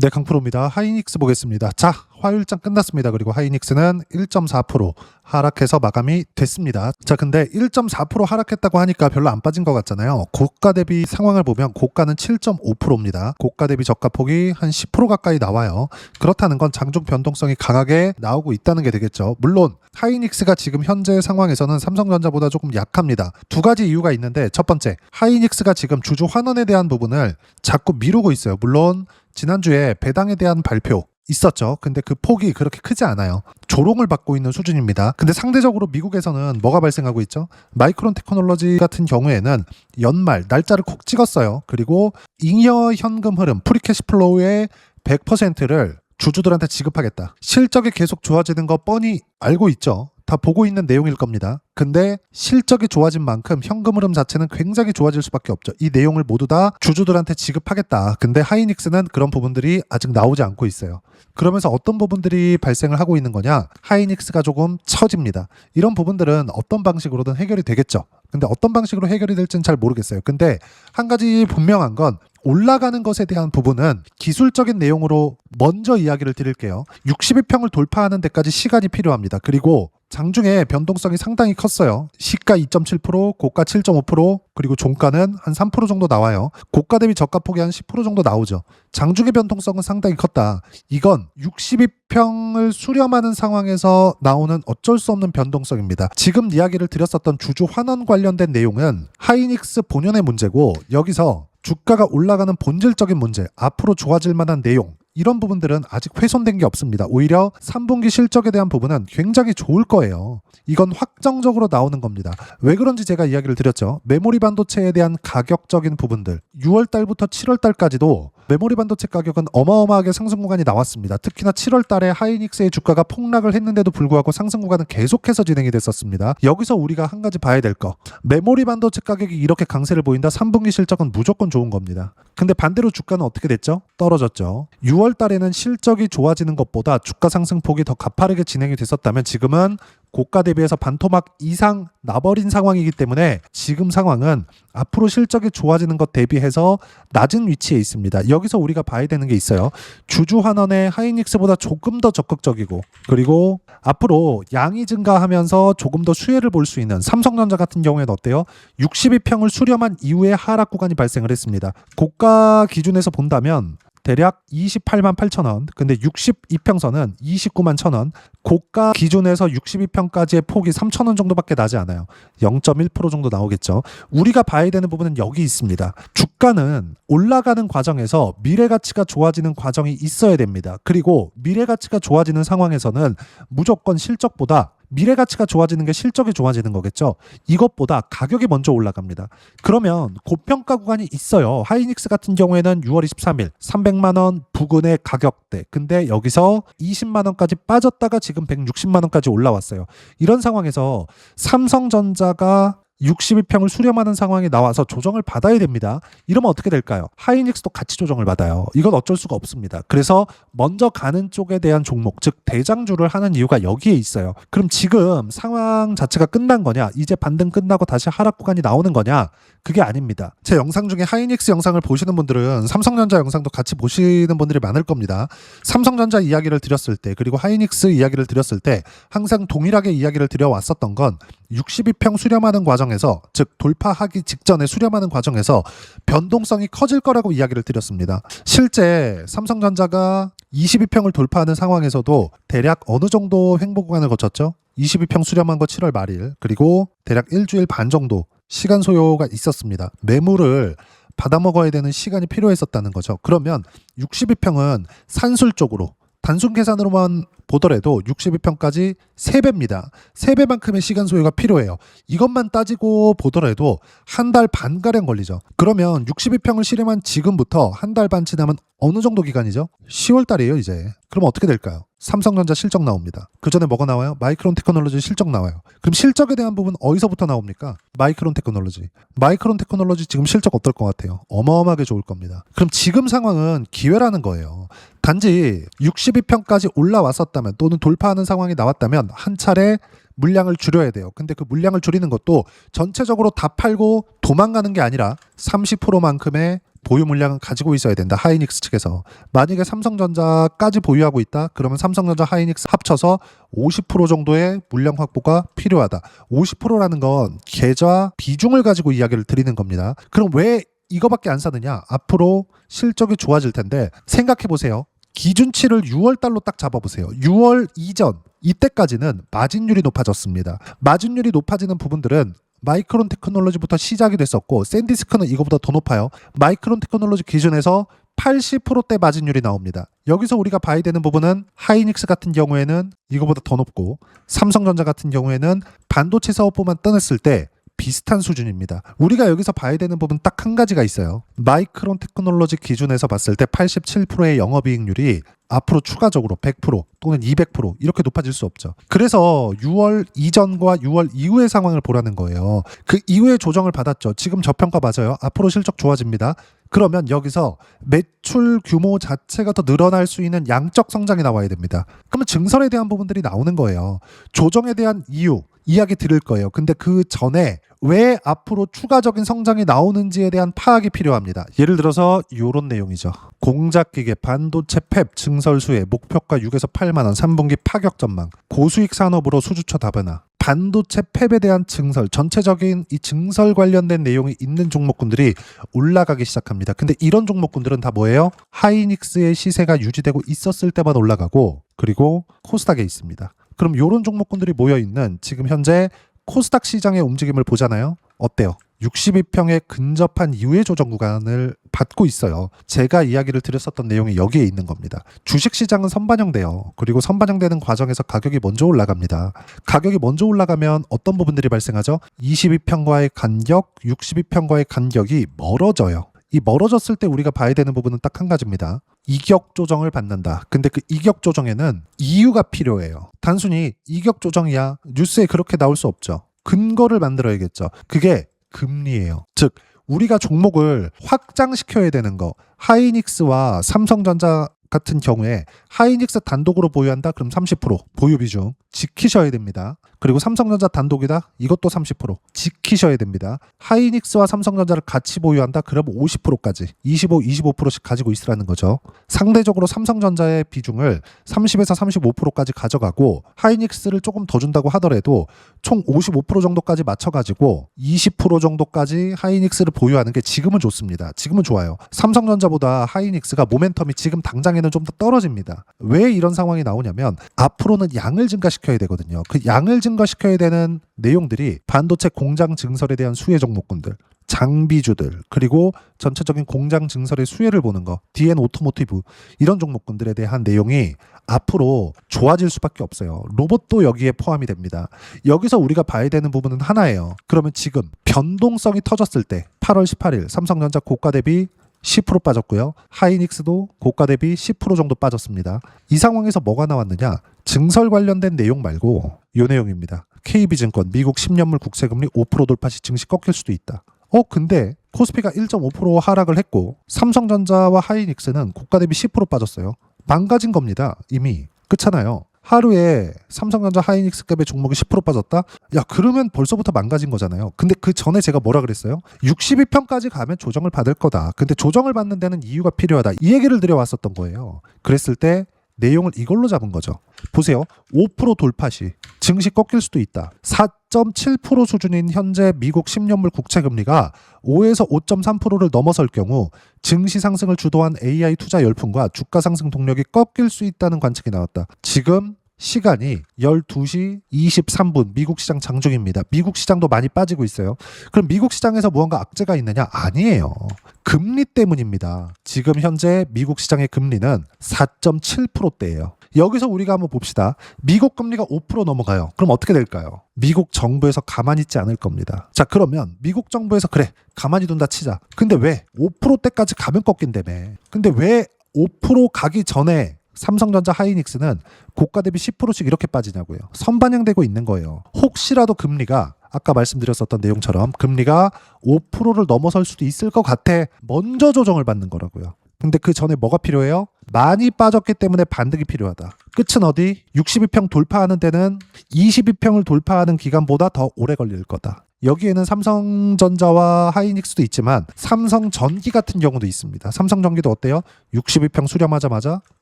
네, 강프로입니다. 하이닉스 보겠습니다. 자, 화요일장 끝났습니다. 그리고 하이닉스는 1.4% 하락해서 마감이 됐습니다. 자, 근데 1.4% 하락했다고 하니까 별로 안 빠진 것 같잖아요. 고가 대비 상황을 보면 고가는 7.5%입니다. 고가 대비 저가 폭이 한 10% 가까이 나와요. 그렇다는 건 장중 변동성이 강하게 나오고 있다는 게 되겠죠. 물론 하이닉스가 지금 현재 상황에서는 삼성전자보다 조금 약합니다. 두 가지 이유가 있는데, 첫 번째, 하이닉스가 지금 주주 환원에 대한 부분을 자꾸 미루고 있어요. 물론 지난주에 배당에 대한 발표 있었죠. 근데 그 폭이 그렇게 크지 않아요. 조롱을 받고 있는 수준입니다. 근데 상대적으로 미국에서는 뭐가 발생하고 있죠? 마이크론 테크놀로지 같은 경우에는 연말 날짜를 콕 찍었어요. 그리고 잉여 현금 흐름 프리캐시 플로우의 100%를 주주들한테 지급하겠다. 실적이 계속 좋아지는 거 뻔히 알고 있죠. 다 보고 있는 내용일 겁니다. 근데 실적이 좋아진 만큼 현금 흐름 자체는 굉장히 좋아질 수밖에 없죠. 이 내용을 모두 다 주주들한테 지급하겠다. 근데 하이닉스는 그런 부분들이 아직 나오지 않고 있어요. 그러면서 어떤 부분들이 발생을 하고 있는 거냐? 하이닉스가 조금 처집니다. 이런 부분들은 어떤 방식으로든 해결이 되겠죠. 근데 어떤 방식으로 해결이 될지는 잘 모르겠어요. 근데 한 가지 분명한 건 올라가는 것에 대한 부분은 기술적인 내용으로 먼저 이야기를 드릴게요. 62평을 돌파하는 데까지 시간이 필요합니다. 그리고 장중에 변동성이 상당히 컸어요. 시가 2.7%, 고가 7.5%, 그리고 종가는 한 3% 정도 나와요. 고가 대비 저가 폭이 한 10% 정도 나오죠. 장중의 변동성은 상당히 컸다. 이건 62평을 수렴하는 상황에서 나오는 어쩔 수 없는 변동성입니다. 지금 이야기를 드렸었던 주주 환원 관련된 내용은 하이닉스 본연의 문제고, 여기서 주가가 올라가는 본질적인 문제, 앞으로 좋아질 만한 내용, 이런 부분들은 아직 훼손된 게 없습니다. 오히려 3분기 실적에 대한 부분은 굉장히 좋을 거예요. 이건 확정적으로 나오는 겁니다. 왜 그런지 제가 이야기를 드렸죠. 메모리 반도체에 대한 가격적인 부분들, 6월 달부터 7월 달까지도 메모리 반도체 가격은 어마어마하게 상승 구간이 나왔습니다. 특히나 7월 달에 하이닉스의 주가가 폭락을 했는데도 불구하고 상승 구간은 계속해서 진행이 됐었습니다. 여기서 우리가 한 가지 봐야 될 거, 메모리 반도체 가격이 이렇게 강세를 보인다. 3분기 실적은 무조건 좋은 겁니다. 근데 반대로 주가는 어떻게 됐죠? 떨어졌죠. 6월 달에는 실적이 좋아지는 것보다 주가 상승폭이 더 가파르게 진행이 됐었다면 지금은 고가 대비해서 반토막 이상 나버린 상황이기 때문에 지금 상황은 앞으로 실적이 좋아지는 것 대비해서 낮은 위치에 있습니다. 여기서 우리가 봐야 되는 게 있어요. 주주 환원에 하이닉스보다 조금 더 적극적이고, 그리고 앞으로 양이 증가하면서 조금 더 수혜를 볼 수 있는 삼성전자 같은 경우에는 어때요? 62평을 수렴한 이후에 하락 구간이 발생을 했습니다. 고가 기준에서 본다면 대략 28만 8천 원, 근데 62평선은 29만 1천 원, 고가 기준에서 62평까지의 폭이 3천 원 정도밖에 나지 않아요. 0.1% 정도 나오겠죠. 우리가 봐야 되는 부분은 여기 있습니다. 주가는 올라가는 과정에서 미래 가치가 좋아지는 과정이 있어야 됩니다. 그리고 미래 가치가 좋아지는 상황에서는 무조건 실적보다 미래 가치가 좋아지는 게 실적이 좋아지는 거겠죠. 이것보다 가격이 먼저 올라갑니다. 그러면 고평가 구간이 있어요. 하이닉스 같은 경우에는 6월 23일 300만 원 부근의 가격대. 근데 여기서 20만 원까지 빠졌다가 지금 160만 원까지 올라왔어요. 이런 상황에서 삼성전자가 62평을 수렴하는 상황이 나와서 조정을 받아야 됩니다. 이러면 어떻게 될까요? 하이닉스도 같이 조정을 받아요. 이건 어쩔 수가 없습니다. 그래서 먼저 가는 쪽에 대한 종목, 즉 대장주를 하는 이유가 여기에 있어요. 그럼 지금 상황 자체가 끝난 거냐? 이제 반등 끝나고 다시 하락 구간이 나오는 거냐? 그게 아닙니다. 제 영상 중에 하이닉스 영상을 보시는 분들은 삼성전자 영상도 같이 보시는 분들이 많을 겁니다. 삼성전자 이야기를 드렸을 때, 그리고 하이닉스 이야기를 드렸을 때 항상 동일하게 이야기를 드려왔었던 건 62평 수렴하는 과정에서, 즉 돌파하기 직전에 수렴하는 과정에서 변동성이 커질 거라고 이야기를 드렸습니다. 실제 삼성전자가 22평을 돌파하는 상황에서도 대략 어느 정도 횡보 구간을 거쳤죠? 22평 수렴한 거 7월 말일, 그리고 대략 일주일 반 정도 시간 소요가 있었습니다. 매물을 받아먹어야 되는 시간이 필요했었다는 거죠. 그러면 62평은 산술 쪽으로 단순 계산으로만 보더라도 62평까지 3배입니다. 3배만큼의 시간 소요가 필요해요. 이것만 따지고 보더라도 한 달 반가량 걸리죠. 그러면 62평을 실행한 지금부터 한 달 반 지나면 어느 정도 기간이죠? 10월 달이에요 이제. 그럼 어떻게 될까요? 삼성전자 실적 나옵니다. 그 전에 뭐가 나와요? 마이크론 테크놀로지 실적 나와요. 그럼 실적에 대한 부분 어디서부터 나옵니까? 마이크론 테크놀로지. 마이크론 테크놀로지 지금 실적 어떨 것 같아요? 어마어마하게 좋을 겁니다. 그럼 지금 상황은 기회라는 거예요. 단지 62평까지 올라왔었다면, 또는 돌파하는 상황이 나왔다면 한 차례 물량을 줄여야 돼요. 근데 그 물량을 줄이는 것도 전체적으로 다 팔고 도망가는 게 아니라 30%만큼의 보유 물량은 가지고 있어야 된다. 하이닉스 측에서. 만약에 삼성전자까지 보유하고 있다. 그러면 삼성전자 하이닉스 합쳐서 50% 정도의 물량 확보가 필요하다. 50%라는 건 계좌 비중을 가지고 이야기를 드리는 겁니다. 그럼 왜 이거밖에 안 사느냐? 앞으로 실적이 좋아질 텐데 생각해 보세요. 기준치를 6월 달로 딱 잡아보세요. 6월 이전 이때까지는 마진율이 높아졌습니다. 마진율이 높아지는 부분들은 마이크론 테크놀로지부터 시작이 됐었고 샌디스크는 이거보다 더 높아요. 마이크론 테크놀로지 기준에서 80%대 마진율이 나옵니다. 여기서 우리가 봐야 되는 부분은 하이닉스 같은 경우에는 이거보다 더 높고 삼성전자 같은 경우에는 반도체 사업부만 떠났을 때 비슷한 수준입니다. 우리가 여기서 봐야 되는 부분 딱 한 가지가 있어요. 마이크론 테크놀로지 기준에서 봤을 때 87%의 영업이익률이 앞으로 추가적으로 100% 또는 200% 이렇게 높아질 수 없죠. 그래서 6월 이전과 6월 이후의 상황을 보라는 거예요. 그 이후에 조정을 받았죠. 지금 저평가 맞아요. 앞으로 실적 좋아집니다. 그러면 여기서 매출 규모 자체가 더 늘어날 수 있는 양적 성장이 나와야 됩니다. 그러면 증설에 대한 부분들이 나오는 거예요. 조정에 대한 이유 이야기 드릴 거예요. 근데 그 전에 왜 앞으로 추가적인 성장이 나오는지에 대한 파악이 필요합니다. 예를 들어서 이런 내용이죠. 공작기계, 반도체 팹 증설 수혜, 목표가 6에서 8만 원, 3분기 파격 전망, 고수익 산업으로 수주처 다변화, 반도체 팹에 대한 증설, 전체적인 이 증설 관련된 내용이 있는 종목군들이 올라가기 시작합니다. 근데 이런 종목군들은 다 뭐예요? 하이닉스의 시세가 유지되고 있었을 때만 올라가고 그리고 코스닥에 있습니다. 그럼 이런 종목군들이 모여있는 지금 현재 코스닥 시장의 움직임을 보잖아요. 어때요? 62평에 근접한 이후의 조정 구간을 받고 있어요. 제가 이야기를 드렸었던 내용이 여기에 있는 겁니다. 주식시장은 선반영돼요. 그리고 선반영되는 과정에서 가격이 먼저 올라갑니다. 가격이 먼저 올라가면 어떤 부분들이 발생하죠? 22평과의 간격, 62평과의 간격이 멀어져요. 이 멀어졌을 때 우리가 봐야 되는 부분은 딱 한 가지입니다. 이격 조정을 받는다. 근데 그 이격 조정에는 이유가 필요해요. 단순히 이격 조정이야 뉴스에 그렇게 나올 수 없죠. 근거를 만들어야겠죠. 그게 금리예요. 즉 우리가 종목을 확장시켜야 되는 거. 하이닉스와 삼성전자 같은 경우에 하이닉스 단독으로 보유한다? 그럼 30% 보유 비중 지키셔야 됩니다. 그리고 삼성전자 단독이다? 이것도 30% 지키셔야 됩니다. 하이닉스와 삼성전자를 같이 보유한다? 그럼 50%까지 25%씩 가지고 있으라는 거죠. 상대적으로 삼성전자의 비중을 30에서 35%까지 가져가고 하이닉스를 조금 더 준다고 하더라도 총 55% 정도까지 맞춰가지고 20% 정도까지 하이닉스를 보유하는 게 지금은 좋습니다. 지금은 좋아요. 삼성전자보다 하이닉스가 모멘텀이 지금 당장에는 좀 더 떨어집니다. 왜 이런 상황이 나오냐면 앞으로는 양을 증가시켜야 되거든요. 그 양을 증가시켜야 되는 내용들이 반도체 공장 증설에 대한 수혜 종목군들, 장비주들, 그리고 전체적인 공장 증설의 수혜를 보는 거, DN 오토모티브 이런 종목군들에 대한 내용이 앞으로 좋아질 수밖에 없어요. 로봇도 여기에 포함이 됩니다. 여기서 우리가 봐야 되는 부분은 하나예요. 그러면 지금 변동성이 터졌을 때 8월 18일 삼성전자 고가 대비 10% 빠졌고요. 하이닉스도 고가 대비 10% 정도 빠졌습니다. 이 상황에서 뭐가 나왔느냐? 증설 관련된 내용 말고 이 내용입니다. KB증권 미국 10년물 국채금리 5% 돌파 시 증시 꺾일 수도 있다. 근데 코스피가 1.5% 하락을 했고 삼성전자와 하이닉스는 고가 대비 10% 빠졌어요. 망가진 겁니다. 이미. 그렇잖아요. 하루에 삼성전자 하이닉스 값의 종목이 10% 빠졌다? 야, 그러면 벌써부터 망가진 거잖아요. 근데 그 전에 제가 뭐라 그랬어요? 62평까지 가면 조정을 받을 거다. 근데 조정을 받는 데는 이유가 필요하다. 이 얘기를 드려왔었던 거예요. 그랬을 때 내용을 이걸로 잡은 거죠. 보세요. 5% 돌파 시 증시 꺾일 수도 있다. 4.7% 수준인 현재 미국 10년물 국채금리가 5에서 5.3%를 넘어설 경우 증시 상승을 주도한 AI 투자 열풍과 주가 상승 동력이 꺾일 수 있다는 관측이 나왔다. 지금 시간이 12시 23분 미국 시장 장중입니다. 미국 시장도 많이 빠지고 있어요. 그럼 미국 시장에서 무언가 악재가 있느냐? 아니에요. 금리 때문입니다. 지금 현재 미국 시장의 금리는 4.7%대예요. 여기서 우리가 한번 봅시다. 미국 금리가 5% 넘어가요. 그럼 어떻게 될까요? 미국 정부에서 가만히 있지 않을 겁니다. 자, 그러면 미국 정부에서 그래 가만히 둔다 치자. 근데 왜 5%대까지 가면 꺾인다며. 근데 왜 5% 가기 전에 삼성전자 하이닉스는 고가 대비 10%씩 이렇게 빠지냐고요. 선반영되고 있는 거예요. 혹시라도 금리가 아까 말씀드렸었던 내용처럼 금리가 5%를 넘어설 수도 있을 것 같아 먼저 조정을 받는 거라고요. 근데 그 전에 뭐가 필요해요? 많이 빠졌기 때문에 반등이 필요하다. 끝은 어디? 62평 돌파하는 데는 22평을 돌파하는 기간보다 더 오래 걸릴 거다. 여기에는 삼성전자와 하이닉스도 있지만 삼성전기 같은 경우도 있습니다. 삼성전기도 어때요? 62평 수렴하자마자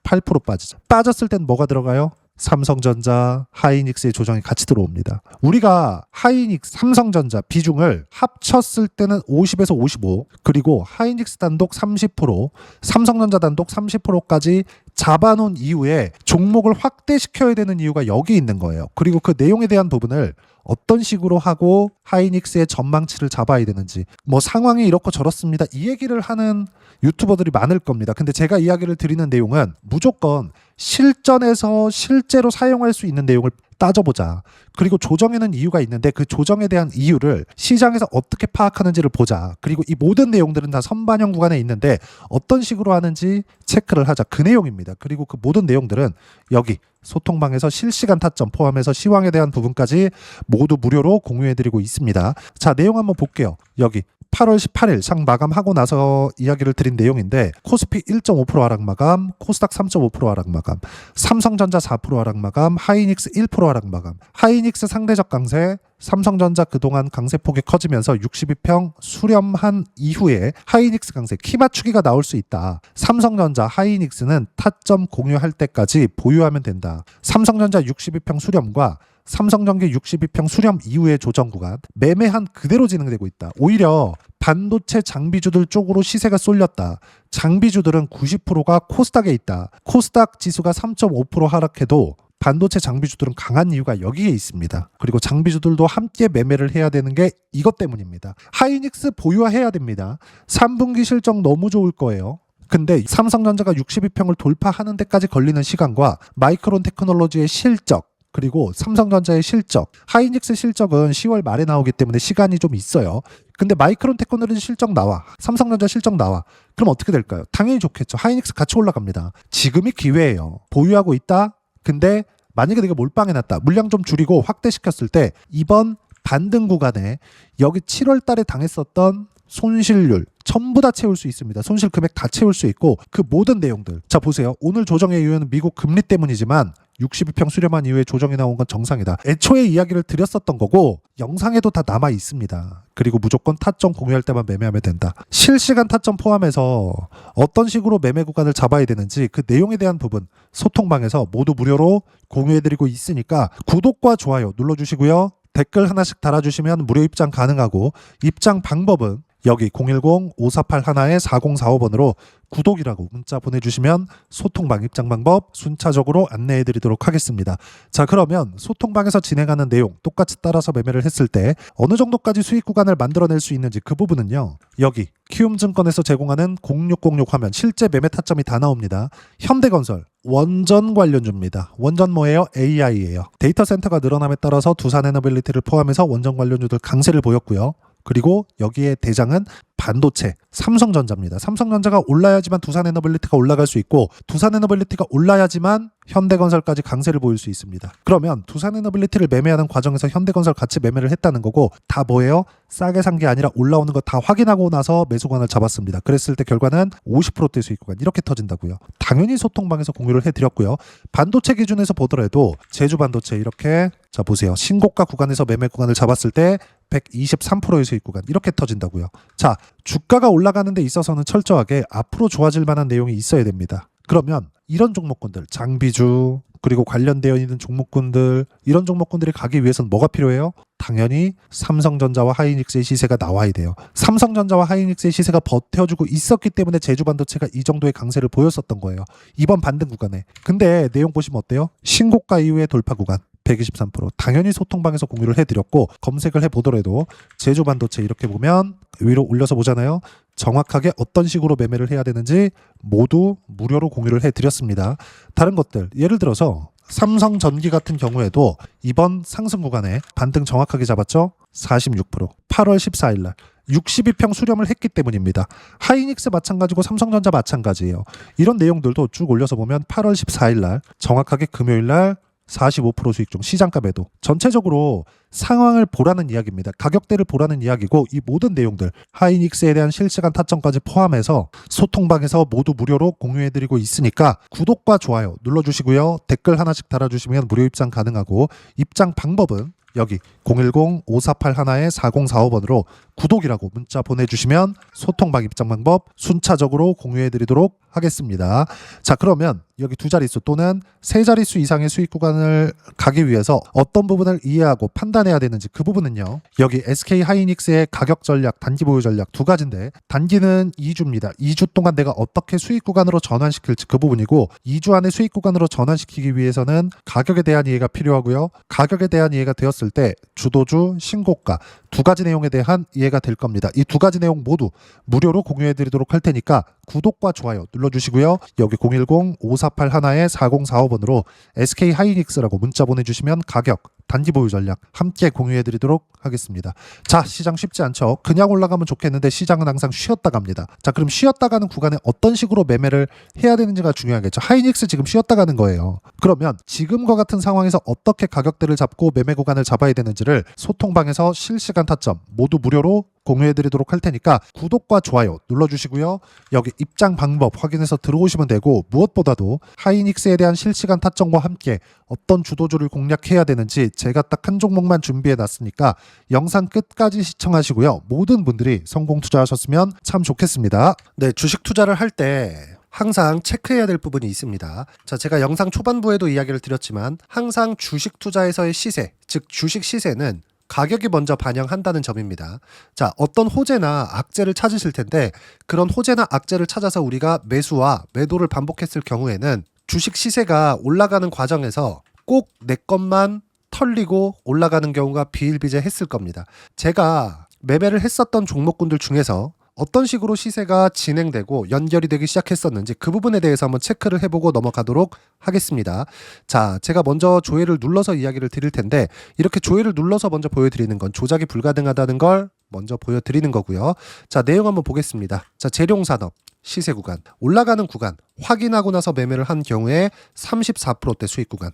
8% 빠지죠. 빠졌을 땐 뭐가 들어가요? 삼성전자, 하이닉스의 조정이 같이 들어옵니다. 우리가 하이닉스, 삼성전자 비중을 합쳤을 때는 50에서 55, 그리고 하이닉스 단독 30%, 삼성전자 단독 30%까지 잡아놓은 이후에 종목을 확대시켜야 되는 이유가 여기 있는 거예요. 그리고 그 내용에 대한 부분을 어떤 식으로 하고 하이닉스의 전망치를 잡아야 되는지, 뭐 상황이 이렇고 저렇습니다, 이 얘기를 하는 유튜버들이 많을 겁니다. 근데 제가 이야기를 드리는 내용은 무조건 실전에서 실제로 사용할 수 있는 내용을 따져보자. 그리고 조정에는 이유가 있는데 그 조정에 대한 이유를 시장에서 어떻게 파악하는지를 보자. 그리고 이 모든 내용들은 다 선반영 구간에 있는데 어떤 식으로 하는지 체크를 하자. 그 내용입니다. 그리고 그 모든 내용들은 여기 소통방에서 실시간 타점 포함해서 시황에 대한 부분까지 모두 무료로 공유해드리고 있습니다. 자, 내용 한번 볼게요. 여기 8월 18일 장 마감하고 나서 이야기를 드린 내용인데 코스피 1.5% 하락 마감, 코스닥 3.5% 하락 마감, 삼성전자 4% 하락 마감, 하이닉스 1% 하락 마감. 하이닉스 상대적 강세, 삼성전자 그동안 강세폭이 커지면서 62평 수렴한 이후에 하이닉스 강세 키 맞추기가 나올 수 있다. 삼성전자, 하이닉스는 타점 공유할 때까지 보유하면 된다. 삼성전자 62평 수렴과 삼성전기 62평 수렴 이후의 조정 구간 매매한 그대로 진행되고 있다. 오히려 반도체 장비주들 쪽으로 시세가 쏠렸다. 장비주들은 90%가 코스닥에 있다. 코스닥 지수가 3.5% 하락해도 반도체 장비주들은 강한 이유가 여기에 있습니다. 그리고 장비주들도 함께 매매를 해야 되는 게 이것 때문입니다. 하이닉스 보유해야 됩니다. 3분기 실적 너무 좋을 거예요. 근데 삼성전자가 62평을 돌파하는 데까지 걸리는 시간과 마이크론 테크놀로지의 실적, 그리고 삼성전자의 실적, 하이닉스 실적은 10월 말에 나오기 때문에 시간이 좀 있어요. 근데 마이크론 테크놀로지 실적 나와, 삼성전자 실적 나와. 그럼 어떻게 될까요? 당연히 좋겠죠. 하이닉스 같이 올라갑니다. 지금이 기회예요. 보유하고 있다? 근데 만약에 내가 몰빵해놨다, 물량 좀 줄이고 확대시켰을 때 이번 반등 구간에 여기 7월 달에 당했었던 손실률 전부 다 채울 수 있습니다. 손실 금액 다 채울 수 있고 그 모든 내용들. 자, 보세요. 오늘 조정의 이유는 미국 금리 때문이지만 62평 수렴한 이후에 조정이 나온 건 정상이다. 애초에 이야기를 드렸었던 거고 영상에도 다 남아 있습니다. 그리고 무조건 타점 공유할 때만 매매하면 된다. 실시간 타점 포함해서 어떤 식으로 매매 구간을 잡아야 되는지 그 내용에 대한 부분 소통방에서 모두 무료로 공유해드리고 있으니까 구독과 좋아요 눌러주시고요. 댓글 하나씩 달아주시면 무료 입장 가능하고 입장 방법은 여기 010-5481-4045번으로 구독이라고 문자 보내주시면 소통방 입장 방법 순차적으로 안내해드리도록 하겠습니다. 자, 그러면 소통방에서 진행하는 내용 똑같이 따라서 매매를 했을 때 어느 정도까지 수익 구간을 만들어낼 수 있는지 그 부분은요. 여기 키움증권에서 제공하는 0606 화면 실제 매매 타점이 다 나옵니다. 현대건설 원전 관련주입니다. 원전 뭐예요? AI예요. 데이터 센터가 늘어남에 따라서 두산에너빌리티를 포함해서 원전 관련주들 강세를 보였고요. 그리고 여기에 대장은 반도체, 삼성전자입니다. 삼성전자가 올라야지만 두산에너빌리티가 올라갈 수 있고 두산에너빌리티가 올라야지만 현대건설까지 강세를 보일 수 있습니다. 그러면 두산에너빌리티를 매매하는 과정에서 현대건설 같이 매매를 했다는 거고 다 뭐예요? 싸게 산 게 아니라 올라오는 거 다 확인하고 나서 매수관을 잡았습니다. 그랬을 때 결과는 50%대 수익 구간 이렇게 터진다고요. 당연히 소통방에서 공유를 해드렸고요. 반도체 기준에서 보더라도 제주반도체 이렇게 자 보세요. 신고가 구간에서 매매 구간을 잡았을 때 123%의 수익 구간 이렇게 터진다고요. 자, 주가가 올라가는 데 있어서는 철저하게 앞으로 좋아질 만한 내용이 있어야 됩니다. 그러면 이런 종목군들, 장비주 그리고 관련되어 있는 종목군들 이런 종목군들이 가기 위해서는 뭐가 필요해요? 당연히 삼성전자와 하이닉스의 시세가 나와야 돼요. 삼성전자와 하이닉스의 시세가 버텨주고 있었기 때문에 제주반도체가 이 정도의 강세를 보였었던 거예요. 이번 반등 구간에. 근데 내용 보시면 어때요? 신고가 이후의 돌파 구간 123%. 당연히 소통방에서 공유를 해드렸고 검색을 해보더라도 제주반도체 이렇게 보면 위로 올려서 보잖아요. 정확하게 어떤 식으로 매매를 해야 되는지 모두 무료로 공유를 해드렸습니다. 다른 것들 예를 들어서 삼성전기 같은 경우에도 이번 상승 구간에 반등 정확하게 잡았죠. 46%. 8월 14일 날 62평 수렴을 했기 때문입니다. 하이닉스 마찬가지고 삼성전자 마찬가지예요. 이런 내용들도 쭉 올려서 보면 8월 14일 날 정확하게 금요일 날 45% 수익 중 시장가 매도. 전체적으로 상황을 보라는 이야기입니다. 가격대를 보라는 이야기고 이 모든 내용들 하이닉스에 대한 실시간 타점까지 포함해서 소통방에서 모두 무료로 공유해드리고 있으니까 구독과 좋아요 눌러주시고요. 댓글 하나씩 달아주시면 무료 입장 가능하고 입장 방법은 여기 010-5481-4045번으로 구독이라고 문자 보내주시면 소통방 입장 방법 순차적으로 공유해드리도록 하겠습니다. 자, 그러면 여기 두 자릿수 또는 세 자릿수 이상의 수익 구간을 가기 위해서 어떤 부분을 이해하고 판단해야 되는지 그 부분은요. 여기 SK 하이닉스의 가격 전략, 단기 보유 전략 두 가지인데 단기는 2주입니다. 2주 동안 내가 어떻게 수익 구간으로 전환시킬지 그 부분이고 2주 안에 수익 구간으로 전환시키기 위해서는 가격에 대한 이해가 필요하고요. 가격에 대한 이해가 되었을 때 주도주, 신고가 두 가지 내용에 대한 이해가 될 겁니다. 이 두 가지 내용 모두 무료로 공유해드리도록 할 테니까 구독과 좋아요 눌러주시고요. 여기 010-5481-4045번으로 SK 하이닉스라고 문자 보내주시면 가격, 단기 보유 전략 함께 공유해드리도록 하겠습니다. 자, 시장 쉽지 않죠. 그냥 올라가면 좋겠는데 시장은 항상 쉬었다 갑니다. 자, 그럼 쉬었다 가는 구간에 어떤 식으로 매매를 해야 되는지가 중요하겠죠. 하이닉스 지금 쉬었다 가는 거예요. 그러면 지금과 같은 상황에서 어떻게 가격대를 잡고 매매 구간을 잡아야 되는지를 소통방에서 실시간 타점 모두 무료로 공유해드리도록 할 테니까 구독과 좋아요 눌러주시고요. 여기 입장 방법 확인해서 들어오시면 되고 무엇보다도 하이닉스에 대한 실시간 타점과 함께 어떤 주도주를 공략해야 되는지 제가 딱 한 종목만 준비해 놨으니까 영상 끝까지 시청하시고요. 모든 분들이 성공 투자하셨으면 참 좋겠습니다. 네, 주식 투자를 할 때 항상 체크해야 될 부분이 있습니다. 자, 제가 영상 초반부에도 이야기를 드렸지만 항상 주식 투자에서의 시세, 즉 주식 시세는 가격이 먼저 반영한다는 점입니다. 자, 어떤 호재나 악재를 찾으실 텐데 그런 호재나 악재를 찾아서 우리가 매수와 매도를 반복했을 경우에는 주식 시세가 올라가는 과정에서 꼭 내 것만 털리고 올라가는 경우가 비일비재했을 겁니다. 제가 매매를 했었던 종목군들 중에서 어떤 식으로 시세가 진행되고 연결이 되기 시작했었는지 그 부분에 대해서 한번 체크를 해보고 넘어가도록 하겠습니다. 자, 제가 먼저 조회를 눌러서 이야기를 드릴 텐데 이렇게 조회를 눌러서 먼저 보여드리는 건 조작이 불가능하다는 걸 먼저 보여드리는 거고요. 자, 내용 한번 보겠습니다. 자, 재룡산업 시세 구간 올라가는 구간 확인하고 나서 매매를 한 경우에 34%대 수익 구간.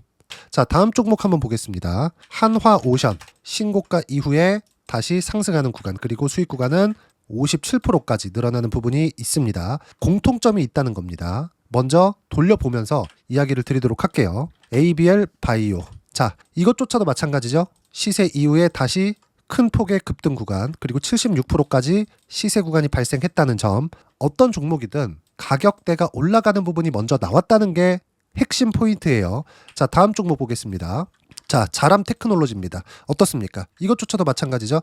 자, 다음 종목 한번 보겠습니다. 한화오션 신고가 이후에 다시 상승하는 구간 그리고 수익 구간은 57%까지 늘어나는 부분이 있습니다. 공통점이 있다는 겁니다. 먼저 돌려보면서 이야기를 드리도록 할게요. ABL 바이오. 자, 이것조차도 마찬가지죠. 시세 이후에 다시 큰 폭의 급등 구간 그리고 76%까지 시세 구간이 발생했다는 점. 어떤 종목이든 가격대가 올라가는 부분이 먼저 나왔다는 게 핵심 포인트예요. 자, 다음 종목 보겠습니다. 자, 자람 테크놀로지입니다. 어떻습니까? 이것조차도 마찬가지죠.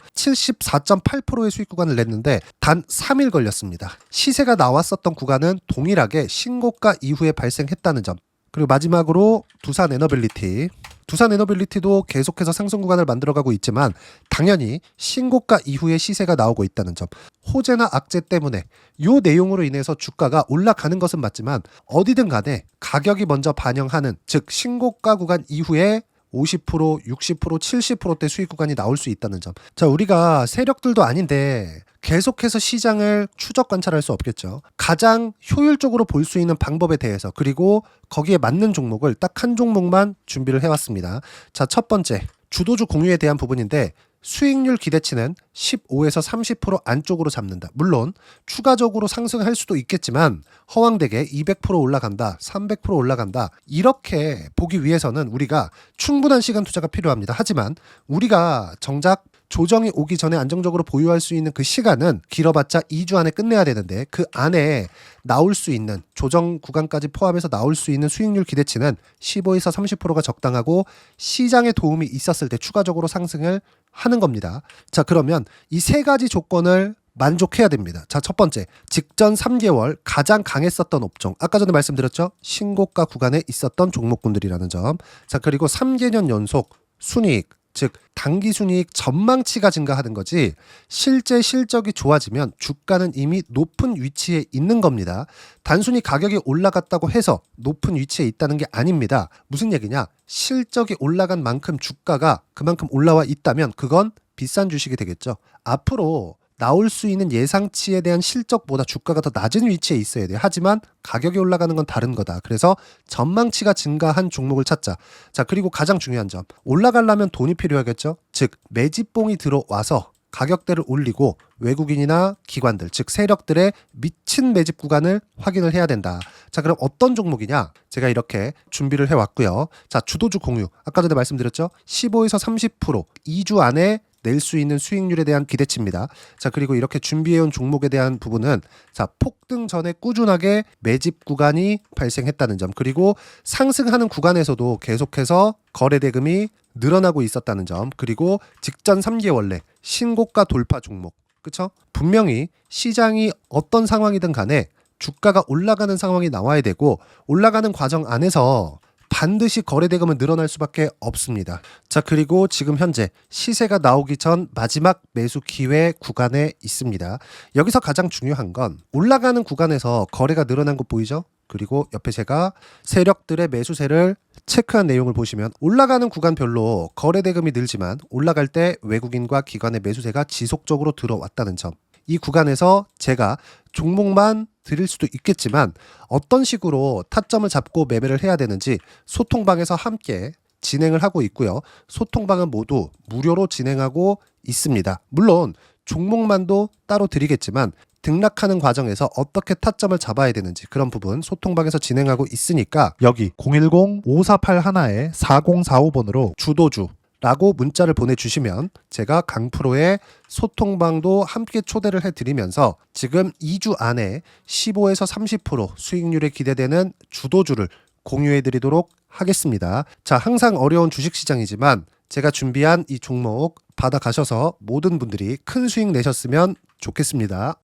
74.8%의 수익 구간을 냈는데 단 3일 걸렸습니다. 시세가 나왔었던 구간은 동일하게 신고가 이후에 발생했다는 점. 그리고 마지막으로 두산 에너빌리티. 두산 에너빌리티도 계속해서 상승 구간을 만들어가고 있지만 당연히 신고가 이후에 시세가 나오고 있다는 점. 호재나 악재 때문에 이 내용으로 인해서 주가가 올라가는 것은 맞지만 어디든 간에 가격이 먼저 반영하는 즉 신고가 구간 이후에 50%, 60%, 70%대 수익 구간이 나올 수 있다는 점. 자, 우리가 세력들도 아닌데 계속해서 시장을 추적 관찰할 수 없겠죠. 가장 효율적으로 볼 수 있는 방법에 대해서 그리고 거기에 맞는 종목을 딱 한 종목만 준비를 해왔습니다. 자, 첫 번째 주도주 공유에 대한 부분인데 수익률 기대치는 15에서 30% 안쪽으로 잡는다. 물론 추가적으로 상승할 수도 있겠지만 허황되게 200% 올라간다, 300% 올라간다. 이렇게 보기 위해서는 우리가 충분한 시간 투자가 필요합니다. 하지만 우리가 정작 조정이 오기 전에 안정적으로 보유할 수 있는 그 시간은 길어봤자 2주 안에 끝내야 되는데 그 안에 나올 수 있는 조정 구간까지 포함해서 나올 수 있는 수익률 기대치는 15에서 30%가 적당하고 시장에 도움이 있었을 때 추가적으로 상승을 하는 겁니다. 자, 그러면 이 세 가지 조건을 만족해야 됩니다. 자, 첫 번째, 직전 3개월 가장 강했었던 업종. 아까 전에 말씀드렸죠? 신고가 구간에 있었던 종목군들이라는 점. 자, 그리고 3개년 연속 순이익, 즉 단기 순이익 전망치가 증가하는 거지 실제 실적이 좋아지면 주가는 이미 높은 위치에 있는 겁니다. 단순히 가격이 올라갔다고 해서 높은 위치에 있다는 게 아닙니다. 무슨 얘기냐? 실적이 올라간 만큼 주가가 그만큼 올라와 있다면 그건 비싼 주식이 되겠죠. 앞으로 나올 수 있는 예상치에 대한 실적보다 주가가 더 낮은 위치에 있어야 돼요. 하지만 가격이 올라가는 건 다른 거다. 그래서 전망치가 증가한 종목을 찾자. 자, 그리고 가장 중요한 점. 올라가려면 돈이 필요하겠죠? 즉, 매집봉이 들어와서 가격대를 올리고 외국인이나 기관들, 즉 세력들의 미친 매집 구간을 확인을 해야 된다. 자, 그럼 어떤 종목이냐? 제가 이렇게 준비를 해왔고요. 자, 주도주 공유. 아까 전에 말씀드렸죠? 15에서 30% 2주 안에 낼 수 있는 수익률에 대한 기대치입니다. 자, 그리고 이렇게 준비해온 종목에 대한 부분은 자, 폭등 전에 꾸준하게 매집 구간이 발생했다는 점, 그리고 상승하는 구간에서도 계속해서 거래 대금이 늘어나고 있었다는 점, 그리고 직전 3개월 내 신고가 돌파 종목. 그쵸? 분명히 시장이 어떤 상황이든 간에 주가가 올라가는 상황이 나와야 되고 올라가는 과정 안에서 반드시 거래 대금은 늘어날 수밖에 없습니다. 자, 그리고 지금 현재 시세가 나오기 전 마지막 매수 기회 구간에 있습니다. 여기서 가장 중요한 건 올라가는 구간에서 거래가 늘어난 거 보이죠? 그리고 옆에 제가 세력들의 매수세를 체크한 내용을 보시면 올라가는 구간별로 거래 대금이 늘지만 올라갈 때 외국인과 기관의 매수세가 지속적으로 들어왔다는 점. 이 구간에서 제가 종목만 드릴 수도 있겠지만 어떤 식으로 타점을 잡고 매매를 해야 되는지 소통방에서 함께 진행을 하고 있고요. 소통방은 모두 무료로 진행하고 있습니다. 물론 종목만도 따로 드리겠지만 등락하는 과정에서 어떻게 타점을 잡아야 되는지 그런 부분 소통방에서 진행하고 있으니까 여기 010-5481-4045번으로 주도주 라고 문자를 보내주시면 제가 강프로의 소통방도 함께 초대를 해드리면서 지금 2주 안에 15에서 30% 수익률이 기대되는 주도주를 공유해드리도록 하겠습니다. 자, 항상 어려운 주식시장이지만 제가 준비한 이 종목 받아가셔서 모든 분들이 큰 수익 내셨으면 좋겠습니다.